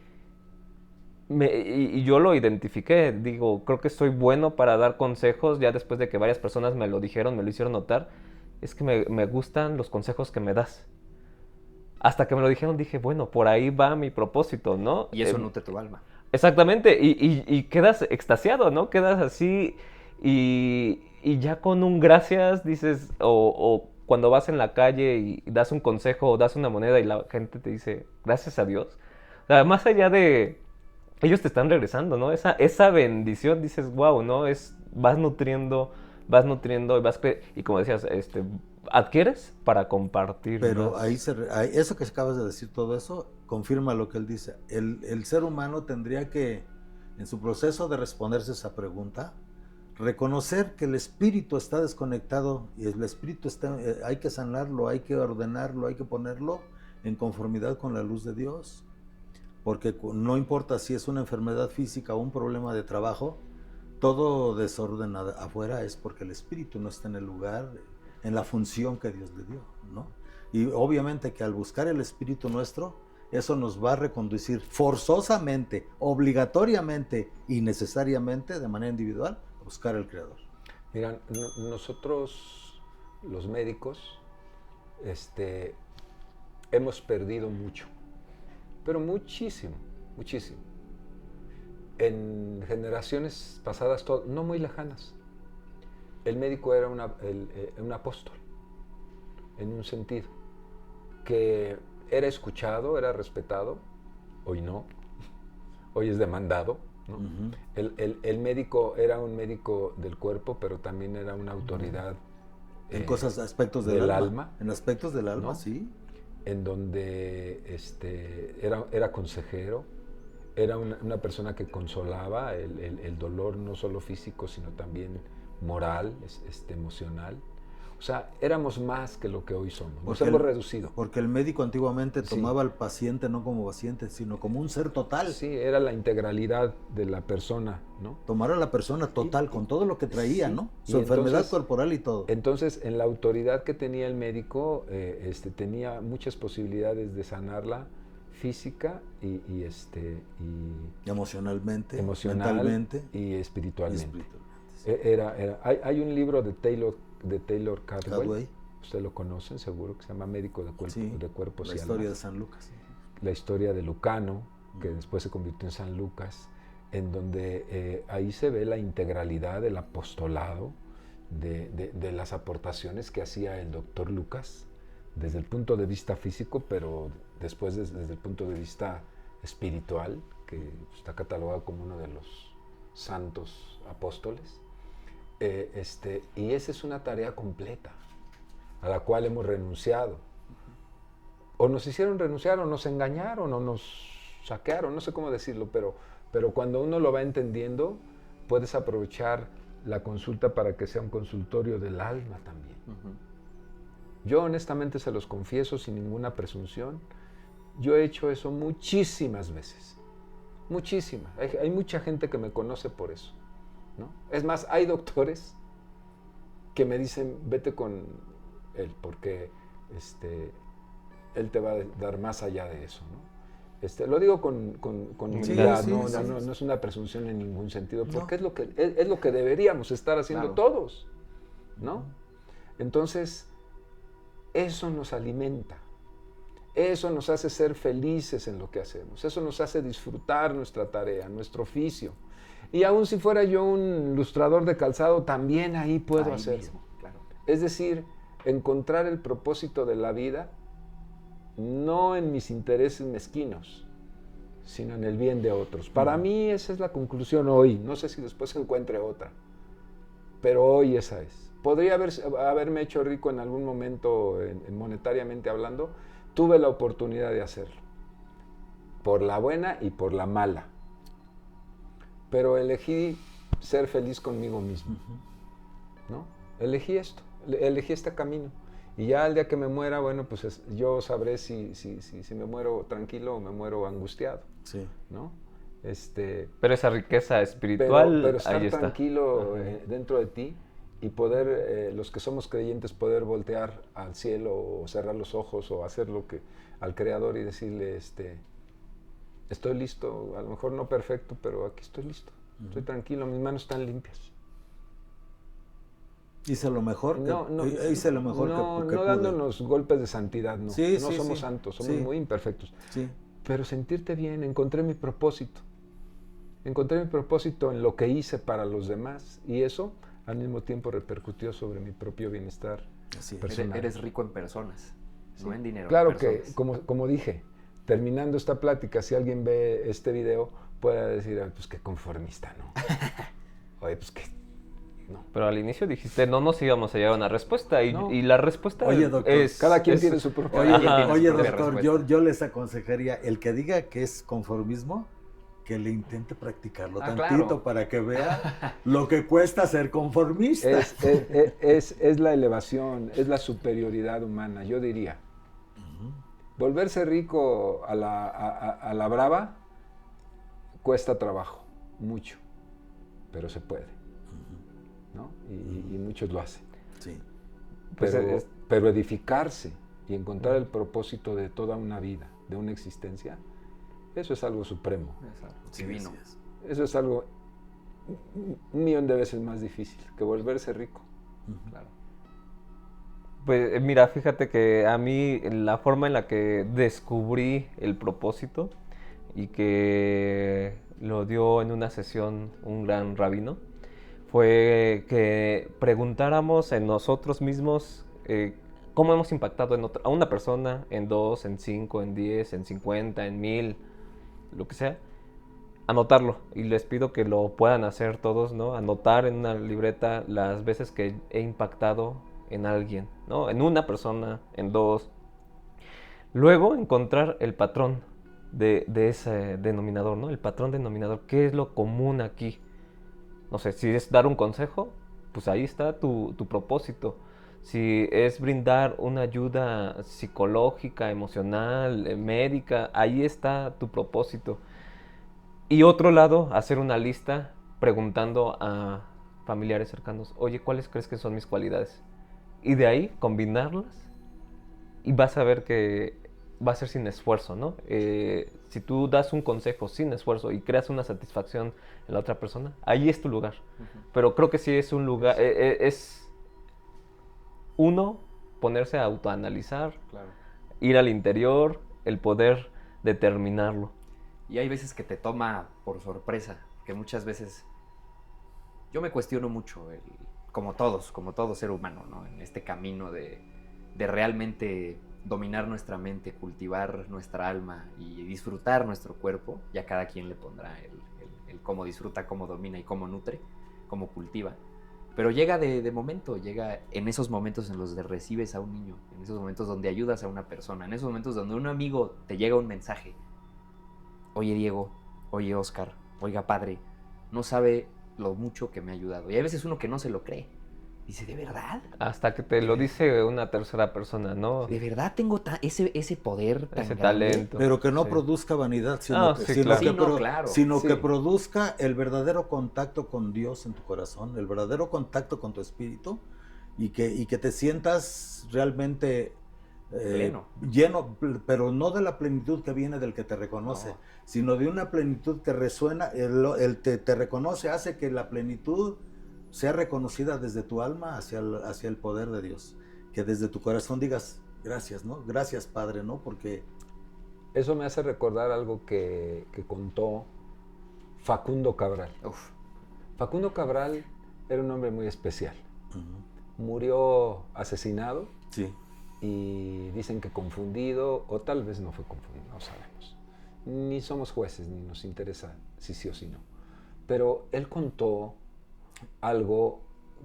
y yo lo identifiqué, digo, creo que soy bueno para dar consejos, ya después de que varias personas me lo dijeron, me lo hicieron notar, es que me gustan los consejos que me das. Hasta que me lo dijeron dije, bueno, por ahí va mi propósito, ¿no? Y eso nutre tu alma. Exactamente, y quedas extasiado, ¿no? Quedas así y ya con un gracias dices, o cuando vas en la calle y das un consejo o das una moneda y la gente te dice, gracias a Dios. O sea, más allá de ellos te están regresando, ¿no? Esa bendición, dices, wow, ¿no? Vas nutriendo y como decías, adquieres para compartir Pero más. eso que acabas de decir, todo eso, confirma lo que él dice. El ser humano tendría que, en su proceso de responderse esa pregunta, reconocer que el espíritu está desconectado y el espíritu hay que sanarlo, hay que ordenarlo, hay que ponerlo en conformidad con la luz de Dios. Porque no importa si es una enfermedad física o un problema de trabajo, todo desorden afuera es porque el espíritu no está en el lugar, en la función que Dios le dio, ¿no? Y obviamente que al buscar el espíritu nuestro, eso nos va a reconducir forzosamente, obligatoriamente y necesariamente, de manera individual, a buscar al Creador. Mira, nosotros, los médicos, hemos perdido mucho, pero muchísimo, muchísimo. En generaciones pasadas, no muy lejanas, el médico era un apóstol, en un sentido, que era escuchado, era respetado, hoy no, hoy es demandado, ¿no? El médico era un médico del cuerpo, pero también era una autoridad en cosas, aspectos del alma. En aspectos del alma, ¿no? Sí. En donde era consejero, era una persona que consolaba el dolor no solo físico, sino también moral, emocional. O sea, éramos más que lo que hoy somos. Nos hemos reducido. Porque el médico antiguamente tomaba al paciente no como paciente, sino como un ser total. Sí, era la integralidad de la persona, ¿no? Tomar a la persona total, con todo lo que traía, sí, ¿no? Su enfermedad corporal y todo. Entonces, en la autoridad que tenía el médico, tenía muchas posibilidades de sanarla física y emocionalmente, mentalmente y espiritualmente. Sí. Hay un libro de Taylor Cadwell, ustedes lo conocen seguro, que se llama Médico de Cuerpos y Almas. La historia de San Lucas. La historia de Lucano, que después se convirtió en San Lucas, en donde ahí se ve la integralidad del apostolado, de las aportaciones que hacía el doctor Lucas, desde el punto de vista físico, pero después desde el punto de vista espiritual, que está catalogado como uno de los santos apóstoles. Y esa es una tarea completa, a la cual hemos renunciado. O nos hicieron renunciar, o nos engañaron, o nos saquearon, no sé cómo decirlo, pero cuando uno lo va entendiendo, puedes aprovechar la consulta para que sea un consultorio del alma también. Yo honestamente se los confieso sin ninguna presunción, yo he hecho eso muchísimas veces, muchísimas. Hay mucha gente que me conoce por eso, ¿no? Es más, hay doctores que me dicen, vete con él, porque él te va a dar más allá de eso, ¿no? Lo digo con humildad, no es una presunción en ningún sentido, porque es lo que deberíamos estar haciendo todos, ¿no? Entonces, eso nos alimenta, eso nos hace ser felices en lo que hacemos, eso nos hace disfrutar nuestra tarea, nuestro oficio. Y aun si fuera yo un ilustrador de calzado, también ahí puedo hacerlo. Mismo, claro. Es decir, encontrar el propósito de la vida no en mis intereses mezquinos, sino en el bien de otros. Para mí esa es la conclusión hoy. No sé si después se encuentre otra, pero hoy esa es. Podría haberme hecho rico en algún momento, monetariamente hablando. Tuve la oportunidad de hacerlo, por la buena y por la mala. Pero elegí ser feliz conmigo mismo, ¿no? Elegí esto, elegí este camino. Y ya el día que me muera, bueno, pues yo sabré si me muero tranquilo o me muero angustiado, Sí. ¿no? Pero esa riqueza espiritual, pero estar ahí está. tranquilo dentro de ti y poder, los que somos creyentes, poder voltear al cielo o cerrar los ojos o hacer lo que al Creador y decirle, estoy listo, a lo mejor no perfecto, pero aquí estoy listo, estoy tranquilo, mis manos están limpias. Hice lo mejor que, hice lo mejor que no pude. dándonos golpes de santidad, no. Sí, no sí, somos sí. santos, somos Sí. muy imperfectos. Sí. Pero sentirte bien, encontré mi propósito. Encontré mi propósito en lo que hice para los demás y eso al mismo tiempo repercutió sobre mi propio bienestar Así es. personal. Eres rico en personas, no en dinero. Claro en que, personas. como dije, terminando esta plática, si alguien ve este video, puede decir, "Ay, pues qué conformista, ¿no? Oye, pues qué... No. Pero al inicio dijiste, no nos íbamos a llevar a una respuesta. Y, No. y la respuesta Oye, doctor, es... Cada quien es- tiene su propio... Oye, Ajá. oye, Propia doctor, respuesta. yo les aconsejaría, el que diga que es conformismo, que le intente practicarlo tantito claro. para que vea lo que cuesta ser conformista. Es la elevación, es la superioridad humana, yo diría. Volverse rico a la brava cuesta trabajo, mucho, pero se puede, ¿no? Y muchos lo hacen. Sí. Pues Pero edificarse y encontrar el propósito de toda una vida, de una existencia, eso es algo supremo. Sí, Divino. así es. Eso es algo 1.000.000 de veces más difícil que volverse rico. Claro. Pues mira, fíjate que a mí la forma en la que descubrí el propósito y que lo dio en una sesión un gran rabino fue que preguntáramos en nosotros mismos cómo hemos impactado a una persona en 2, en 5, en 10, en 50, en 1000, lo que sea. Anotarlo, y les pido que lo puedan hacer todos, ¿no? Anotar en una libreta las veces que he impactado en alguien, ¿no? En una persona, en 2. Luego encontrar el patrón de ese denominador, ¿no? El patrón denominador, ¿qué es lo común aquí? No sé, si es dar un consejo, pues ahí está tu propósito. Si es brindar una ayuda psicológica, emocional, médica, ahí está tu propósito. Y otro lado, hacer una lista preguntando a familiares cercanos, oye, ¿cuáles crees que son mis cualidades? Y de ahí combinarlas y vas a ver que va a ser sin esfuerzo, ¿no? Si tú das un consejo sin esfuerzo y creas una satisfacción en la otra persona, ahí es tu lugar. Pero creo que sí es un lugar, es uno, ponerse a autoanalizar, Claro. ir al interior, el poder determinarlo. Y hay veces que te toma por sorpresa, que muchas veces yo me cuestiono mucho, como todo ser humano, ¿no? En este camino de realmente dominar nuestra mente, cultivar nuestra alma y disfrutar nuestro cuerpo. Ya cada quien le pondrá el cómo disfruta, cómo domina y cómo nutre, cómo cultiva. Pero llega de momento, llega en esos momentos en los que recibes a un niño, en esos momentos donde ayudas a una persona, en esos momentos donde un amigo te llega un mensaje. Oye Diego, oye Oscar, oiga padre, no sabe lo mucho que me ha ayudado. Y hay veces uno que no se lo cree. Dice, ¿de verdad? Hasta que te lo dice una tercera persona, ¿no? ¿De verdad tengo ese poder tan Ese grande? talento. Pero que no Sí. produzca vanidad, sino, Ah, que, sí, sino claro. que Sí, no, claro. sino Sí. que produzca el verdadero contacto con Dios en tu corazón, el verdadero contacto con tu espíritu y que te sientas realmente Pleno. lleno, pero no de la plenitud que viene del que te reconoce, No. sino de una plenitud que resuena, te reconoce, hace que la plenitud sea reconocida desde tu alma hacia el poder de Dios, que desde tu corazón digas gracias, ¿no? Gracias, Padre, ¿no? Porque Eso me hace recordar algo que contó Facundo Cabral. Uf, Facundo Cabral era un hombre muy especial. Murió asesinado sí, y dicen que confundido, o tal vez no fue confundido, no sabemos. ni somos jueces, ni nos interesa si sí o si no. Pero él contó algo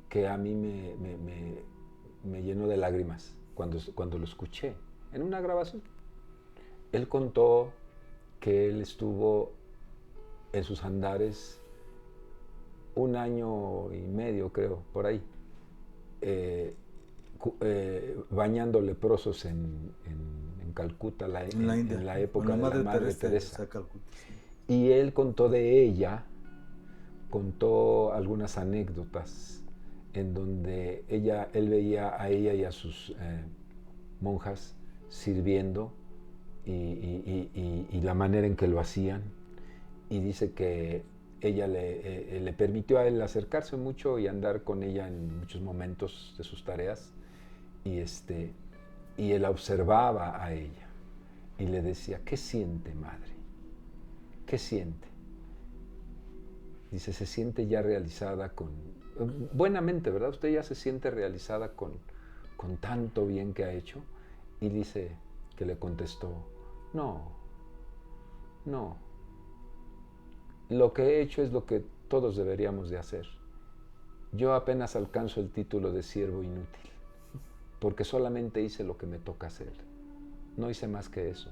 que a mí me llenó de lágrimas cuando lo escuché en una grabación. Él contó que él estuvo en sus andares 1 año y medio, creo, por ahí, bañando leprosos en Calcuta, En la India, en la época con de la Madre Teresa. Teresa de Calcuta, sí. Y él contó de ella, contó algunas anécdotas en donde él veía a ella y a sus monjas sirviendo y la manera en que lo hacían. Y dice que ella le permitió a él acercarse mucho y andar con ella en muchos momentos de sus tareas. Y él observaba a ella y le decía, ¿qué siente, madre? ¿Qué siente? Dice, se siente ya realizada buenamente, ¿verdad? Usted ya se siente realizada con tanto bien que ha hecho. Y dice que le contestó, no. Lo que he hecho es lo que todos deberíamos de hacer. Yo apenas alcanzo el título de siervo inútil, porque solamente hice lo que me toca hacer. No hice más que eso.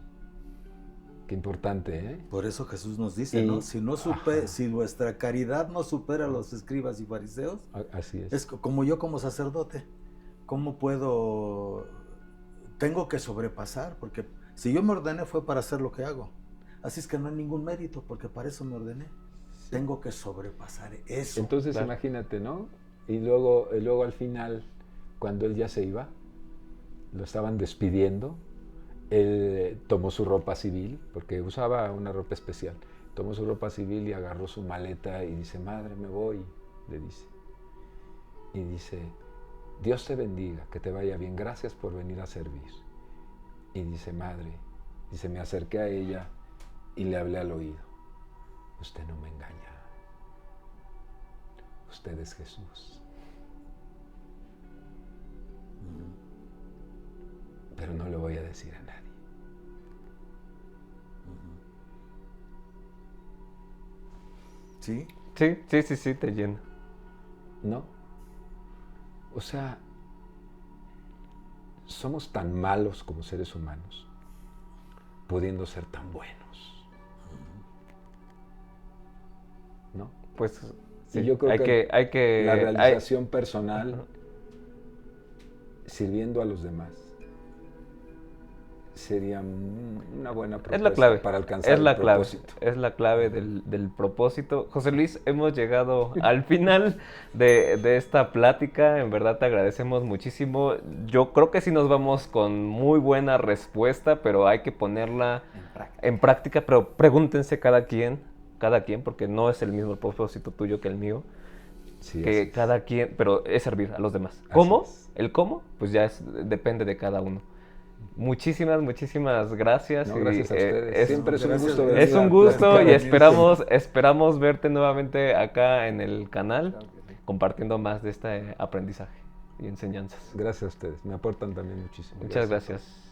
Qué importante, ¿eh? Por eso Jesús nos dice, ¿no? Si nuestra caridad no supera a los escribas y fariseos, así es. Es como yo como sacerdote. ¿Cómo puedo? Tengo que sobrepasar, porque si yo me ordené fue para hacer lo que hago. Así es que no hay ningún mérito, porque para eso me ordené. Sí. Tengo que sobrepasar eso. Entonces, claro, imagínate, ¿no? Y luego al final, cuando él ya se iba, lo estaban despidiendo, él tomó su ropa civil, porque usaba una ropa especial, tomó su ropa civil y agarró su maleta y dice, madre, me voy, le dice. Y dice, Dios te bendiga, que te vaya bien, gracias por venir a servir. Y dice, madre, dice, me acerqué a ella y le hablé al oído, usted no me engaña, usted es Jesús. Pero no le voy a decir a nadie. ¿Sí? Sí, te llena. ¿No? O sea, somos tan malos como seres humanos, pudiendo ser tan buenos. ¿No? Pues sí, y yo creo hay que la realización personal, sirviendo a los demás, sería una buena propuesta. Es la clave para alcanzar el propósito. Es la clave del propósito. José Luis, hemos llegado al final de esta plática. En verdad te agradecemos muchísimo. Yo creo que sí nos vamos con muy buena respuesta, pero hay que ponerla en práctica. Pero pregúntense cada quien, porque no es el mismo el propósito tuyo que el mío. Sí, que cada quien, pero es servir a los demás. ¿Cómo? El cómo, pues ya depende de cada uno. Muchísimas gracias. No, gracias a ustedes. Siempre es un gusto. Es un gusto y esperamos verte nuevamente acá en el canal, compartiendo más de este aprendizaje y enseñanzas. Gracias a ustedes. Me aportan también muchísimo. Muchas gracias.